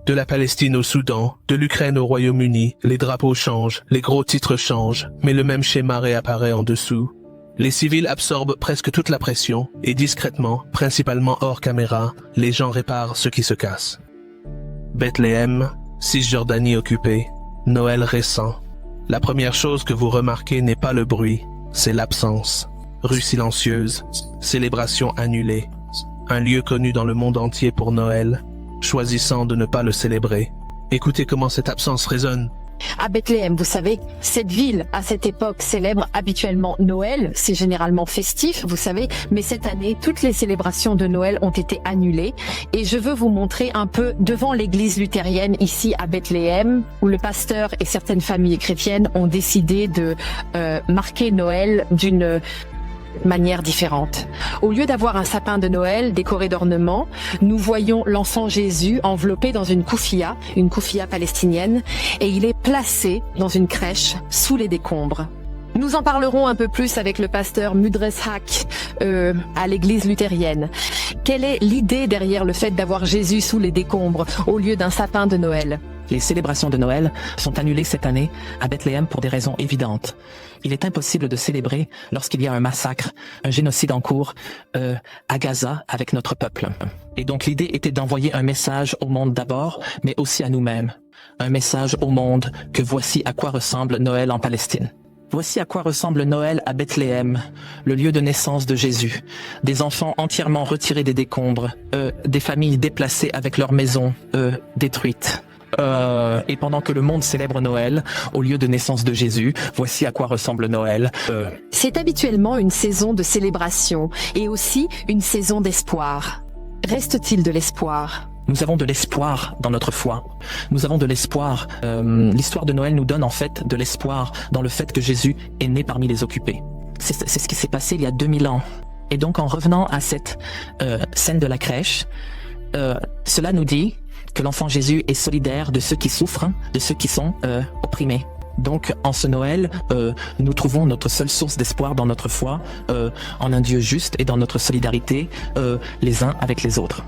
De la Palestine au Soudan, de l'Ukraine au Royaume-Uni, les drapeaux changent, les gros titres changent, mais le même schéma réapparaît en dessous. Les civils absorbent presque toute la pression, et discrètement, principalement hors caméra, les gens réparent ce qui se casse. Bethléem, Cisjordanie occupée, Noël récent. La première chose que vous remarquez n'est pas le bruit, c'est l'absence. Rue silencieuse, célébration annulée. Un lieu connu dans le monde entier pour Noël, choisissant de ne pas le célébrer. Écoutez comment cette absence résonne. À Bethléem, vous savez, cette ville, à cette époque, célèbre habituellement Noël. C'est généralement festif, vous savez, mais cette année, toutes les célébrations de Noël ont été annulées. Et je veux vous montrer un peu devant l'église luthérienne ici à Bethléem, où le pasteur et certaines familles chrétiennes ont décidé de marquer Noël d'une manière différente. Au lieu d'avoir un sapin de Noël décoré d'ornements, nous voyons l'enfant Jésus enveloppé dans une koufia palestinienne, et il est placé dans une crèche sous les décombres. Nous en parlerons un peu plus avec le pasteur Mudreshak à l'église luthérienne. Quelle est l'idée derrière le fait d'avoir Jésus sous les décombres au lieu d'un sapin de Noël ? Les célébrations de Noël sont annulées cette année à Bethléem pour des raisons évidentes. Il est impossible de célébrer lorsqu'il y a un massacre, un génocide en cours à Gaza avec notre peuple. Et donc l'idée était d'envoyer un message au monde d'abord, mais aussi à nous-mêmes. Un message au monde que voici à quoi ressemble Noël en Palestine. Voici à quoi ressemble Noël à Bethléem, le lieu de naissance de Jésus. Des enfants entièrement retirés des décombres, des familles déplacées avec leurs maisons détruites. Et pendant que le monde célèbre Noël, au lieu de naissance de Jésus, voici à quoi ressemble Noël. C'est habituellement une saison de célébration et aussi une saison d'espoir. Reste-t-il de l'espoir ? Nous avons de l'espoir dans notre foi. Nous avons de l'espoir. L'histoire de Noël nous donne en fait de l'espoir dans le fait que Jésus est né parmi les occupés. C'est ce qui s'est passé il y a 2000 ans. Et donc en revenant à cette scène de la crèche, cela nous dit que l'enfant Jésus est solidaire de ceux qui souffrent, de ceux qui sont opprimés. Donc en ce Noël, nous trouvons notre seule source d'espoir dans notre foi, en un Dieu juste et dans notre solidarité les uns avec les autres.